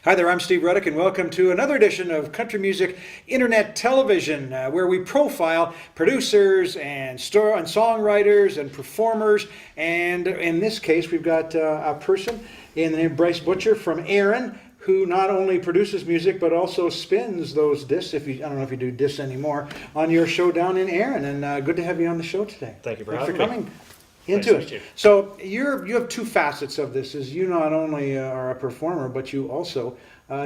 Hi there, I'm Steve Ruddick, and welcome to another edition of Country Music Internet Television, where we profile producers and songwriters and performers. And in this case, we've got a person in the name of Bryce Butcher from Aaron, who not only produces music but also spins those discs. I don't know if you do discs anymore, on your show down in Aaron. And good to have you on the show today. Thank you for Thanks having for me. coming into it. So you have two facets of this. Is you not only are a performer, but you also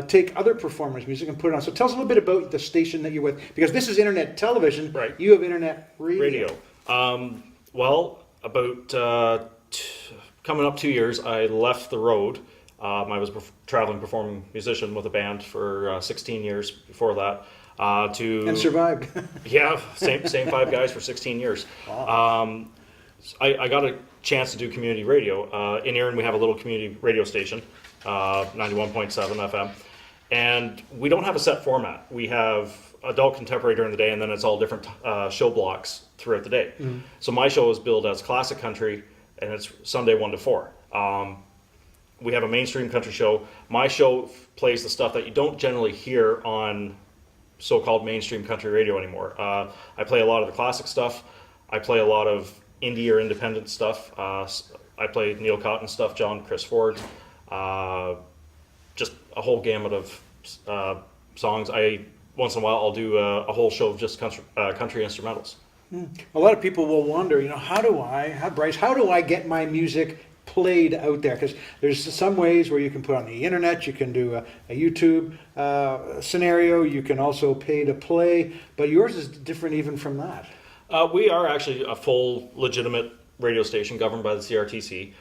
take other performers' music and put it on. So tell us a little bit about the station that you're with, because this is internet television. Right. You have internet radio. Well, about coming up 2 years, I left the road. I was a traveling performing musician with a band for 16 years before that. And survived. Yeah, same five guys for 16 years. Wow. I got a chance to do community radio. In Aaron, we have a little community radio station, 91.7 FM. And we don't have a set format. We have adult contemporary during the day, and then it's all different show blocks throughout the day. Mm-hmm. So my show is billed as classic country, and it's Sunday 1 to 4. We have a mainstream country show. My show plays the stuff that you don't generally hear on so-called mainstream country radio anymore. I play a lot of the classic stuff. I play a lot of indie or independent stuff. I play Neil Cotton stuff, Chris Ford, just a whole gamut of songs. Once in a while I'll do a whole show of just country instrumentals. A lot of people will wonder, Bryce, how do I get my music played out there? Because there's some ways where you can put on the internet, you can do a YouTube scenario, you can also pay to play, but yours is different even from that. We are actually a full legitimate radio station governed by the CRTC.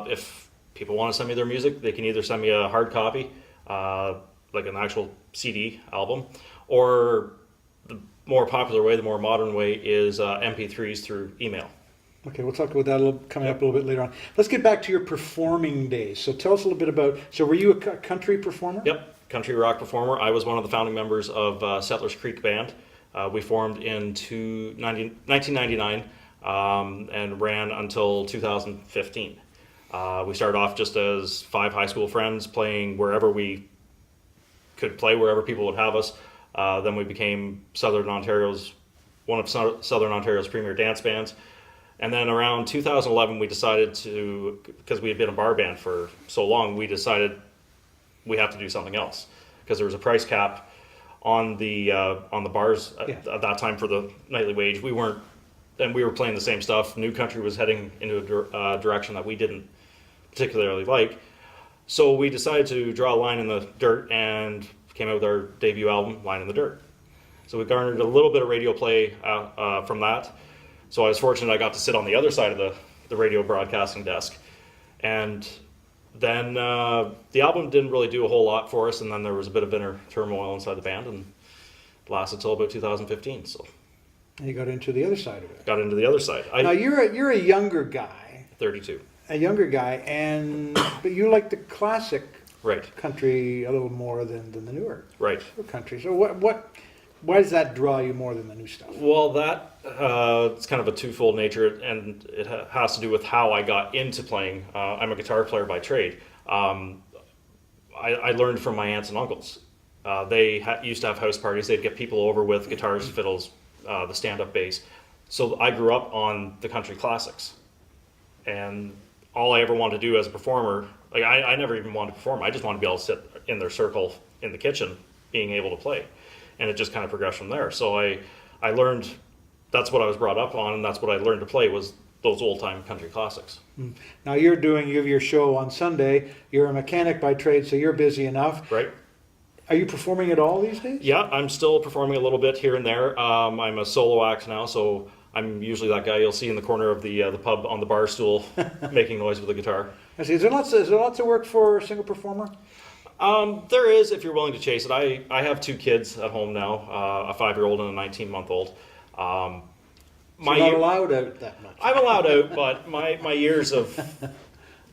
If people want to send me their music, they can either send me a hard copy, like an actual CD album, or the more popular way, the more modern way, is MP3s through email. Okay, we'll talk about that coming up a little bit later on. Let's get back to your performing days. So tell us a little bit about, were you a country performer? Yep, country rock performer. I was one of the founding members of Settlers Creek Band. We formed in 1999 and ran until 2015. We started off just as 5 high school friends playing wherever we could play, wherever people would have us. Then we became one of Southern Ontario's premier dance bands. And then around 2011, we decided to, because we had been a bar band for so long, we decided we have to do something else, because there was a price cap on the bars at that time for the nightly wage. We were playing the same stuff. New country was heading into a direction that we didn't particularly like. So we decided to draw a line in the dirt and came out with our debut album, Line in the Dirt. So we garnered a little bit of radio play from that. So I was fortunate I got to sit on the other side of the radio broadcasting desk. And then the album didn't really do a whole lot for us, and then there was a bit of inner turmoil inside the band, and it lasted until about 2015. So and you got into the other side of it. Got into the other side. Now you're a younger guy. 32. A younger guy, but you like the classic right country a little more than the newer country. So why does that draw you more than the new stuff? Well, it's kind of a twofold nature, and it has to do with how I got into playing. I'm a guitar player by trade. I learned from my aunts and uncles. They used to have house parties. They'd get people over with guitars, fiddles, the stand-up bass. So I grew up on the country classics. And all I ever wanted to do as a performer, like I never even wanted to perform. I just wanted to be able to sit in their circle in the kitchen, being able to play. And it just kind of progressed from there. So I learned, that's what I was brought up on, and that's what I learned to play, was those old-time country classics. Now you have your show on Sunday. You're a mechanic by trade, so you're busy enough. Right. Are you performing at all these days? Yeah, I'm still performing a little bit here and there. I'm a solo act now, so I'm usually that guy you'll see in the corner of the pub on the bar stool making noise with a guitar. I see. Is there lots of work for a single performer? There is, if you're willing to chase it. I have 2 kids at home now, a 5-year-old and a 19-month-old. So you're not allowed out that much. I'm allowed out, but my years of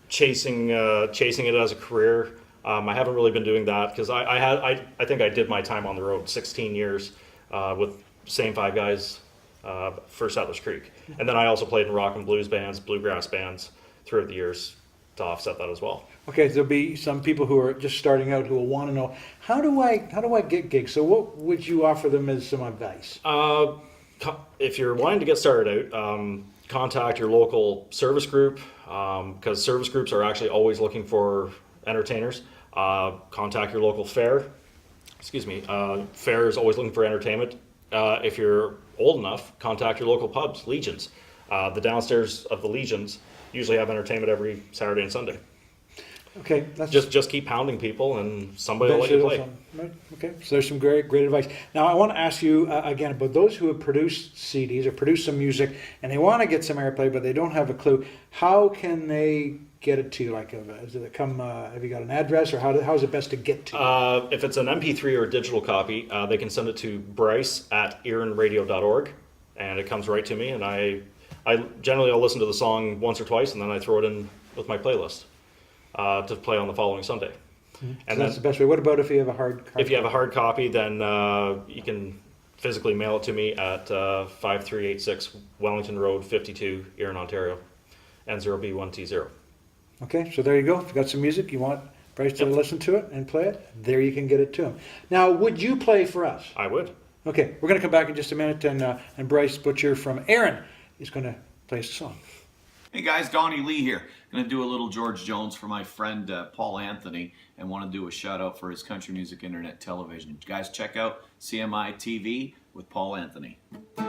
chasing it as a career, I haven't really been doing that, because I think I did my time on the road, 16 years with the same 5 guys for Settlers Creek. And then I also played in rock and blues bands, bluegrass bands throughout the years to offset that as well. Okay, there'll be some people who are just starting out who will want to know, how do I get gigs? So what would you offer them as some advice? If you're wanting to get started out, contact your local service group, because service groups are actually always looking for entertainers. Contact your local fair. Excuse me. Fair is always looking for entertainment. If you're old enough, contact your local pubs, Legions. The downstairs of the Legions usually have entertainment every Saturday and Sunday. Okay, that's Just keep pounding people, and somebody will let you play. Right. Okay, so there's some great advice. Now I want to ask you again about those who have produced CDs or produced some music and they want to get some airplay, but they don't have a clue. How can they get it to you? Like, does it come? Have you got an address, or how is it best to get to you? If it's an MP3 or a digital copy, they can send it to Bryce@earinradio.org, and it comes right to me. And I generally I'll listen to the song once or twice, and then I throw it in with my playlist to play on the following Sunday. And so that's the best way. What about if you have a hard copy? If you have a hard copy, then you can physically mail it to me at 5386 Wellington Road, 52, Erin, Ontario, N0B1T0. Okay, so there you go. If you've got some music, you want Bryce to listen to it and play it, there you can get it to him. Now, would you play for us? I would. Okay, we're going to come back in just a minute, and Bryce Butcher from Erin is going to play us a song. Hey guys, Donny Lee here. Going to do a little George Jones for my friend Paul Anthony, and want to do a shout out for his country music internet television. Guys, check out CMiTV with Paul Anthony. Who's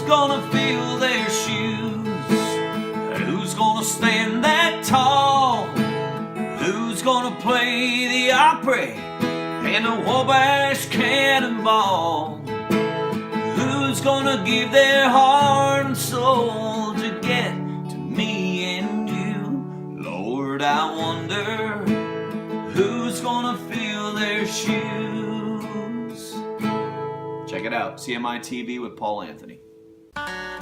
gonna fill their shoes? Who's gonna stand that tall? Who's gonna play the Opry and the Wabash Cannonball? Who's gonna give their heart and soul to get to me and you? Lord, I wonder who's gonna fill their shoes. Check it out, CMiTV with Paul Anthony.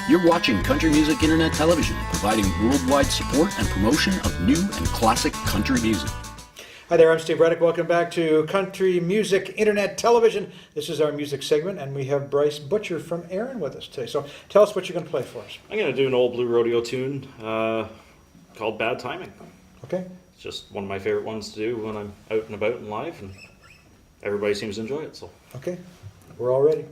You're watching Country Music Internet Television, providing worldwide support and promotion of new and classic country music. Hi there, I'm Steve Ruddick. Welcome back to Country Music Internet Television. This is our music segment, and we have Bryce Butcher from Erin with us today. So tell us what you're going to play for us. I'm going to do an old blue rodeo tune called Bad Timing. Okay. It's just one of my favorite ones to do when I'm out and about and live, and everybody seems to enjoy it. So. Okay, we're all ready.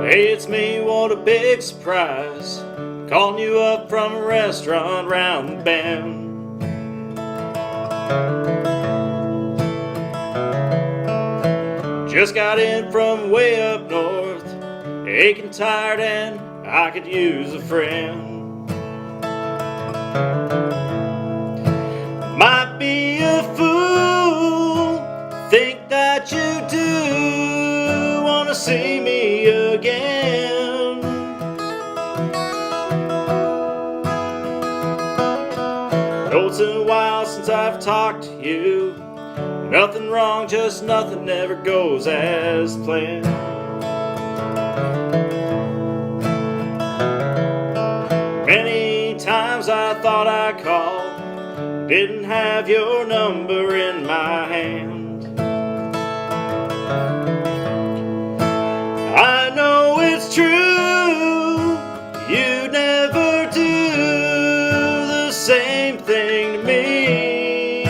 Hey, it's me, what a big surprise, calling you up from a restaurant round the bend. Just got in from way up north, aching tired and I could use a friend. Might be a fool, think that you do wanna see me again. Though it's been a while since I've talked to you, nothing wrong, just nothing ever goes as planned. Many times I thought I called, didn't have your number in my hand. I know it's true, you never do the same thing to me.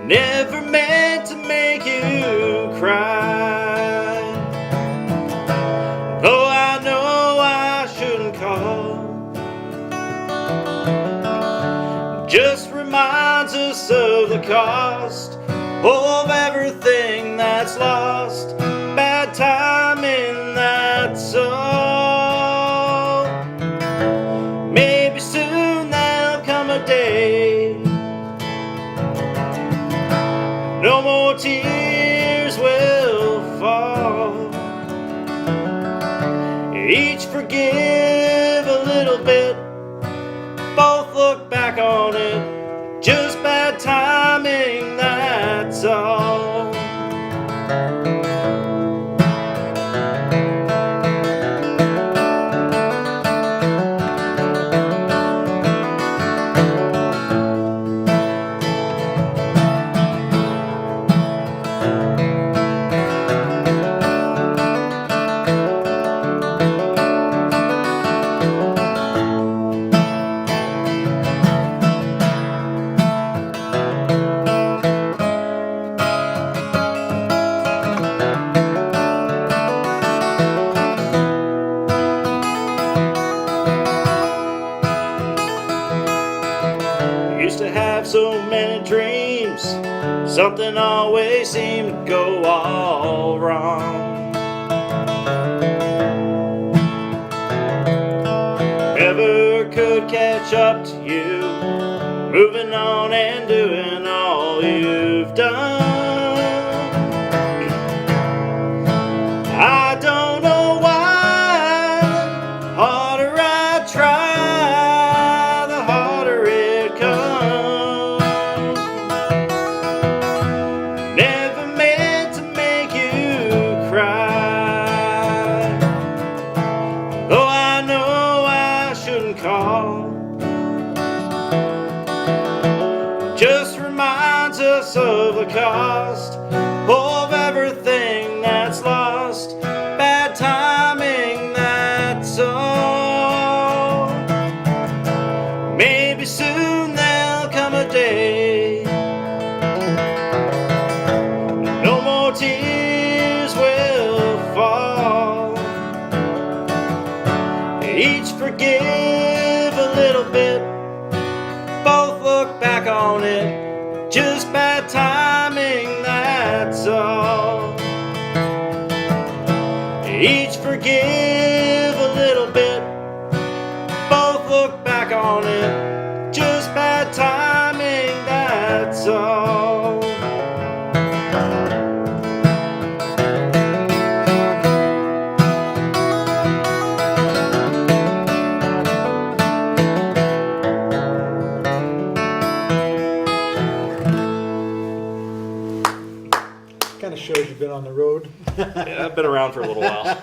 Never meant to make you cry, though I know I shouldn't call. Just reminds us of the cost of everything that's lost. Bad timing, that's all. Maybe soon there'll come a day, no more tears will fall. Each forgive a little bit, both look back on it, just bad timing, that's all. something always seemed to go all wrong. Never could catch up to you, moving on and doing all you've done. I don't know why, the harder I try, the harder it comes. Never meant to make you cry, though I know I shouldn't call. Just reminds us of the cost of everything that's lost. Bad timing, that's all. Maybe soon there'll come a day no more tears will fall. Each forgive a little bit, both look back on it. Just bad timing, that's all. Each forgive a little bit, both look back on it. Just bad timing, that's all. Kind of shows you've been on the road. Yeah, I've been around for a little while.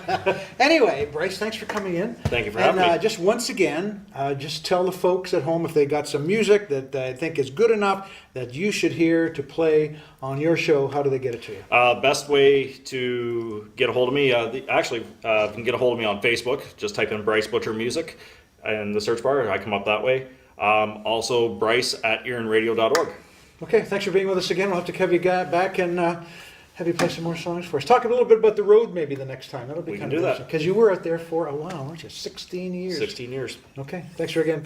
Anyway, Bryce, thanks for coming in. Thank you for having me. Just once again, just tell the folks at home if they got some music that I think is good enough that you should hear to play on your show, how do they get it to you? Best way to get a hold of me, you can get a hold of me on Facebook. Just type in Bryce Butcher Music in the search bar. I come up that way. Also, Bryce@earinradio.org. Okay, thanks for being with us again. We'll have to have you back and have you play some more songs for us. Talk a little bit about the road maybe the next time. That'll be We kind can of do that. interesting. Because you were out there for a while, weren't you? 16 years. 16 years. Okay, thanks for again.